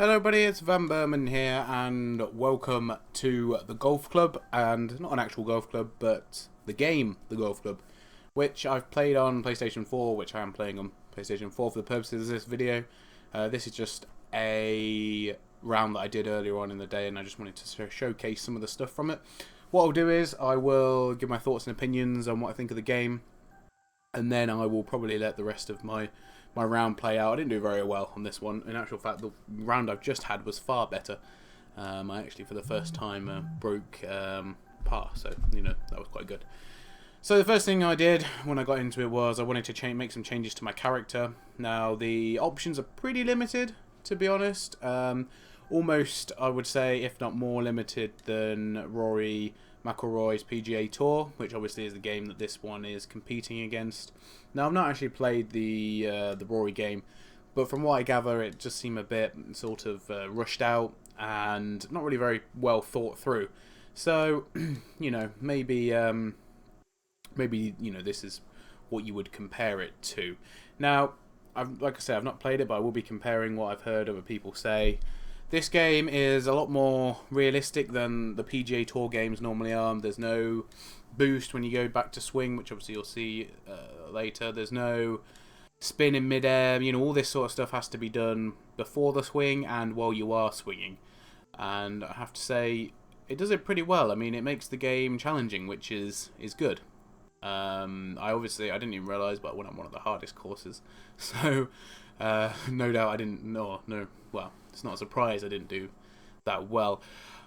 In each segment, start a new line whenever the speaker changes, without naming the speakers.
Hello buddy, it's vanburman here and welcome to the golf club, and not an actual golf club but the game The Golf Club, which I've played on PlayStation 4, which I am playing on PlayStation 4 for the purposes of this video. This is just a round that I did earlier on in the day and I just wanted to showcase some of the stuff from it. What I'll do is I will give my thoughts and opinions on what I think of the game, and then I will probably let the rest of my round play out. I didn't do very well on this one. In actual fact, the round I've just had was far better. I actually, for the first time, broke par, so that was quite good. So the first thing I did when I got into it was I wanted to make some changes to my character. Now the options are pretty limited, to be honest. Almost, I would say, if not more limited than Rory McIlroy's PGA Tour, which obviously is the game that this one is competing against. Now, I've not actually played the Rory game, but from what I gather, it just seemed a bit sort of rushed out and not really very well thought through. So, maybe this is what you would compare it to. Now, like I said, I've not played it, but I will be comparing what I've heard other people say. This game is a lot more realistic than the PGA Tour games normally are. There's no boost when you go back to swing, which obviously you'll see later. There's no spin in midair. All this sort of stuff has to be done before the swing and while you are swinging. And I have to say, it does it pretty well. I mean, it makes the game challenging, which is good. I didn't even realise, but I went on one of the hardest courses. So, no doubt I didn't. No. Well, it's not a surprise I didn't do that well.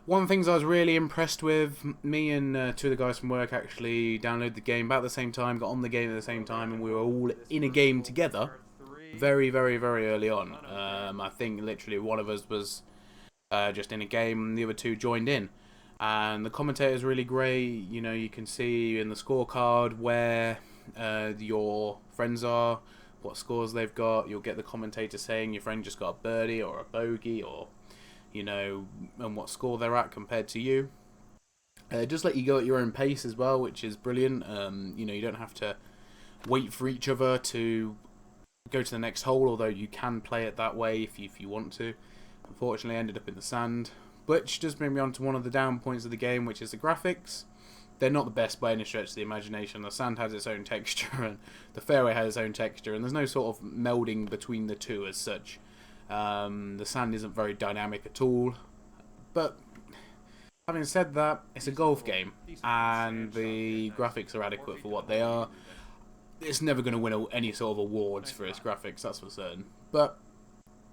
One of the things I was really impressed with, me and two of the guys from work actually downloaded the game about the same time, got on the game at the same time, and we were all in a game together very, very, very early on. I think literally one of us was just in a game and the other two joined in. And the commentator is really great. You can see in the scorecard where your friends are, what scores they've got. You'll get the commentator saying your friend just got a birdie or a bogey, or and what score they're at compared to you. Just let you go at your own pace as well, which is brilliant. You don't have to wait for each other to go to the next hole, although you can play it that way if you want to. Unfortunately, I ended up in the sand, which does bring me on to one of the down points of the game, which is the graphics. They're not the best by any stretch of the imagination. The sand has its own texture, and the fairway has its own texture, and there's no sort of melding between the two as such. The sand isn't very dynamic at all. But having said that, it's a golf game, and the graphics are adequate for what they are. It's never going to win any sort of awards for its graphics, that's for certain. But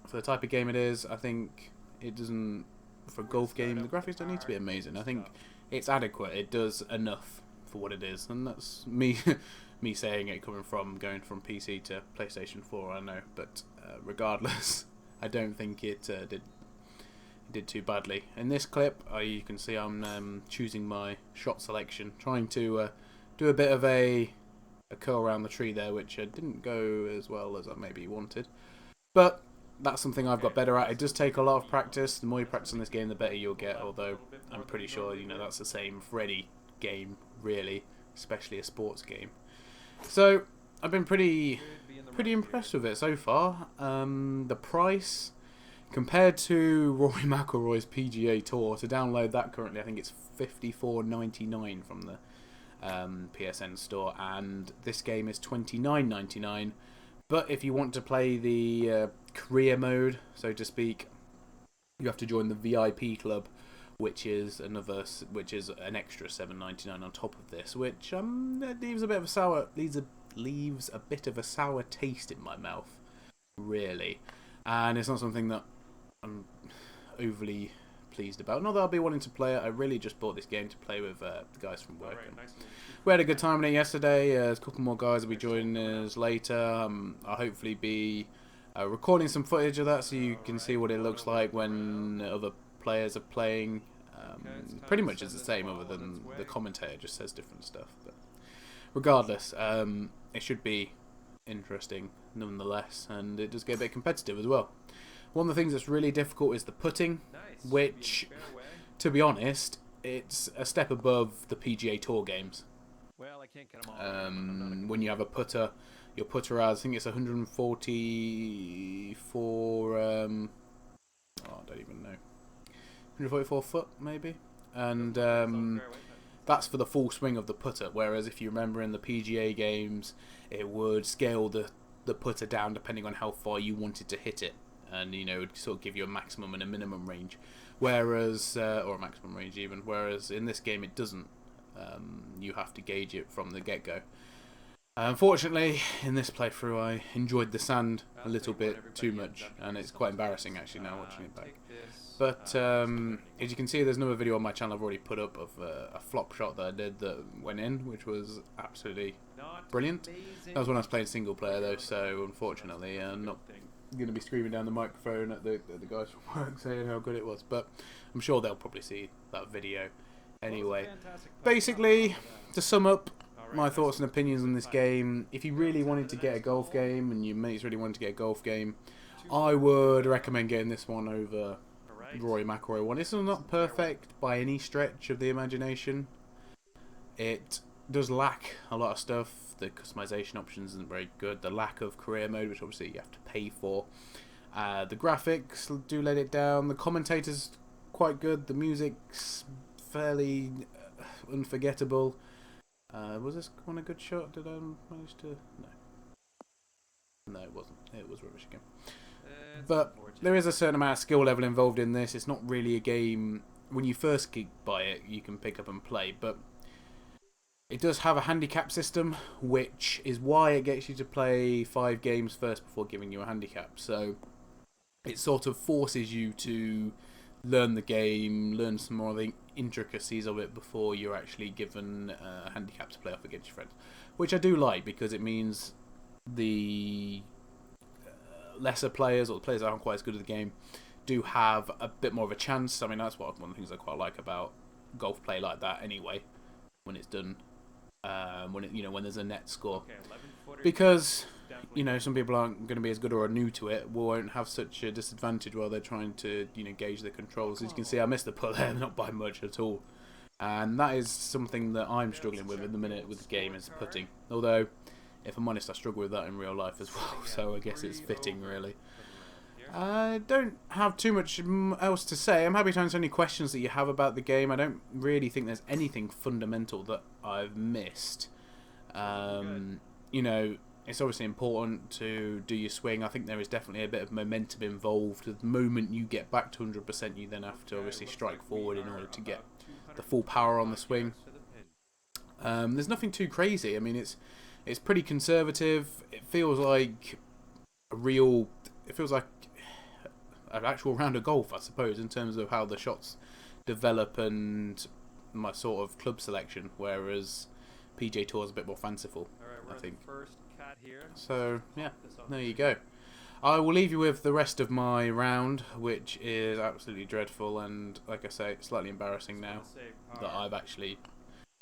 for the type of game it is, I think it doesn't. For a golf game, the graphics don't need to be amazing. I think it's adequate. It does enough for what it is, and that's me me saying it, coming from going from PC to PlayStation 4. I know, but regardless, I don't think it did too badly. In this clip, you can see I'm choosing my shot selection, trying to do a bit of a curl around the tree there, which didn't go as well as I maybe wanted, but that's something I've got better at. It does take a lot of practice. The more you practice on this game, the better you'll get, although I'm pretty sure that's the same for any game, really, especially a sports game. So I've been pretty impressed with it so far. The price, compared to Rory McIlroy's PGA Tour, to download that currently, I think it's $54.99 from the PSN store, and this game is $29.99. But if you want to play the career mode, so to speak, you have to join the VIP club, which is an extra $7.99 on top of this, which leaves a bit of a sour taste in my mouth, really. And it's not something that I'm overly pleased about. Not that I'll be wanting to play it. I really just bought this game to play with the guys from work. We had a good time in it yesterday. There's a couple more guys will be joining us later. I'll hopefully be recording some footage of that so you can see what it looks like when other players are playing. Pretty much it's the same, other than the commentator just says different stuff. But regardless, it should be interesting nonetheless, and it does get a bit competitive as well. One of the things that's really difficult is the putting, which, to be honest, it's a step above the PGA Tour games. When you have a putter, your putter has, I think it's 144 144 foot maybe, and that's for the full swing of the putter. Whereas if you remember in the PGA games, it would scale the putter down depending on how far you wanted to hit it, and it would sort of give you a maximum and a minimum range. Whereas, or a maximum range even. Whereas in this game it doesn't. You have to gauge it from the get-go. Unfortunately, in this playthrough, I enjoyed the sand a little bit too much, and it's quite embarrassing actually now watching it back. But as you can see, there's another video on my channel I've already put up of a flop shot that I did that went in, which was absolutely brilliant. That was when I was playing single player though, so unfortunately, I'm not going to be screaming down the microphone at the guys from work saying how good it was, but I'm sure they'll probably see that video anyway. Basically, to sum up my thoughts and opinions on this game, if you really wanted to get a golf game and your mates really wanted to get a golf game, I would recommend getting this one over Rory McIlroy one. It's not perfect by any stretch of the imagination. It does lack a lot of stuff. The customization options isn't very good. The lack of career mode, which obviously you have to pay for. The graphics do let it down. The commentator's quite good. The music's fairly unforgettable. Was this one a good shot? Did I manage to... No, it wasn't. It was rubbish again. But there is a certain amount of skill level involved in this. It's not really a game... When you first buy it, you can pick up and play. But it does have a handicap system, which is why it gets you to play 5 games first before giving you a handicap. So it sort of forces you to learn the game, learn some more of the intricacies of it before you're actually given a handicap to play off against your friends. Which I do like, because it means the lesser players, or the players that aren't quite as good at the game, do have a bit more of a chance. I mean, that's one of the things I quite like about golf play like that anyway, when it's done, when there's a net score. Because some people aren't going to be as good or are new to it, won't have such a disadvantage while they're trying to gauge the controls. As you can see, I missed the putt there, not by much at all, and that is something that I'm struggling with at the minute with the game, is putting. Although, if I'm honest, I struggle with that in real life as well, so I guess it's fitting really. I don't have too much else to say. I'm happy to answer any questions that you have about the game. I don't really think there's anything fundamental that I've missed. It's obviously important to do your swing. I think there is definitely a bit of momentum involved. The moment you get back to 100%, you then have to obviously strike forward in order to get the full power on the swing. There's nothing too crazy. I mean, it's pretty conservative. It feels like an actual round of golf, I suppose, in terms of how the shots develop and my sort of club selection, whereas PGA Tour is a bit more fanciful, I think. So, yeah, there you go. I will leave you with the rest of my round, which is absolutely dreadful, and, like I say, slightly embarrassing now that I've actually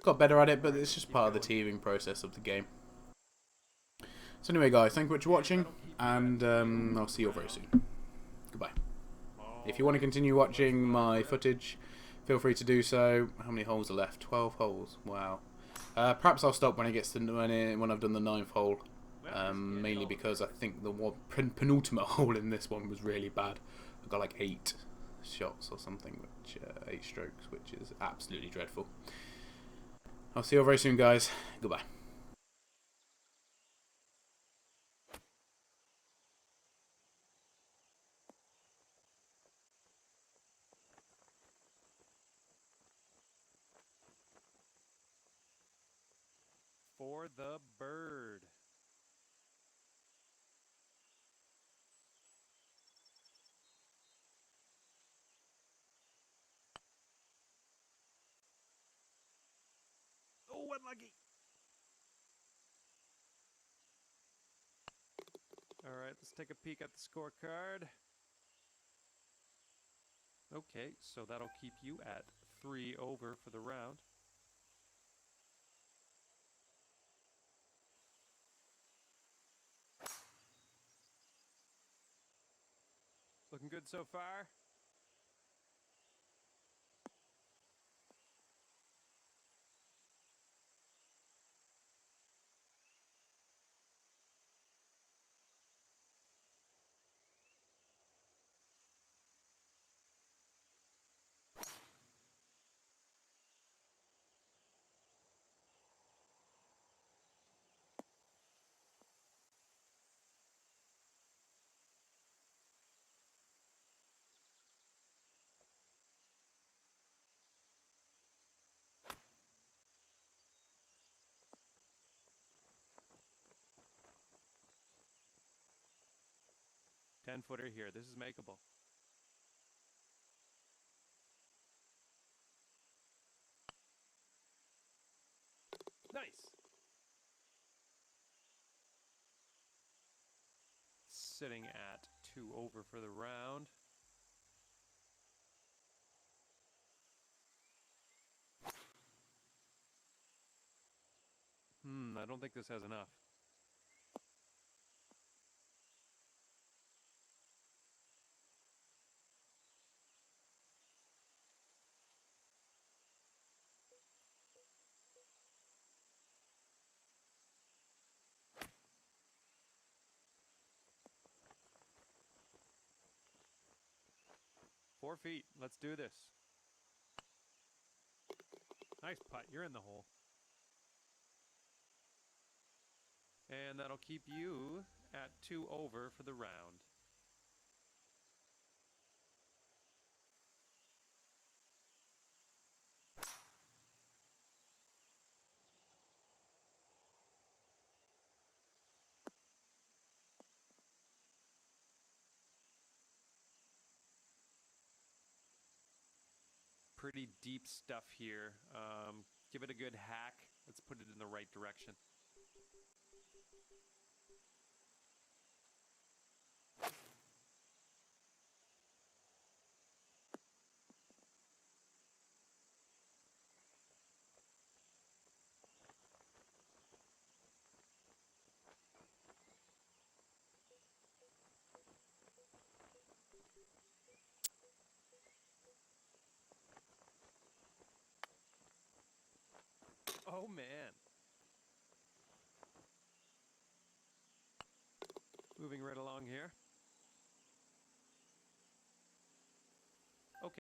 got better at it, but it's just part of the teething process of the game. So anyway, guys, thank you much for watching, and I'll see you all very soon. Goodbye. If you want to continue watching my footage, feel free to do so. How many holes are left? 12 holes. Wow. Perhaps I'll stop when it gets to when I've done the 9th hole. Mainly because I think the penultimate hole in this one was really bad. I got like 8 shots or something, 8 strokes, which is absolutely dreadful. I'll see you all very soon, guys. Goodbye.
For the bird. Oh, unlucky. All right, let's take a peek at the scorecard. Okay, so that'll keep you at 3 over for the round. Looking good so far. 10-footer here. This is makeable. Nice. Sitting at 2 over for the round. I don't think this has enough. Four feet. Let's do this. Nice putt. You're in the hole. And that'll keep you at 2 over for the round. Pretty deep stuff here. Give it a good hack. Let's put it in the right direction. Oh, man. Moving right along here.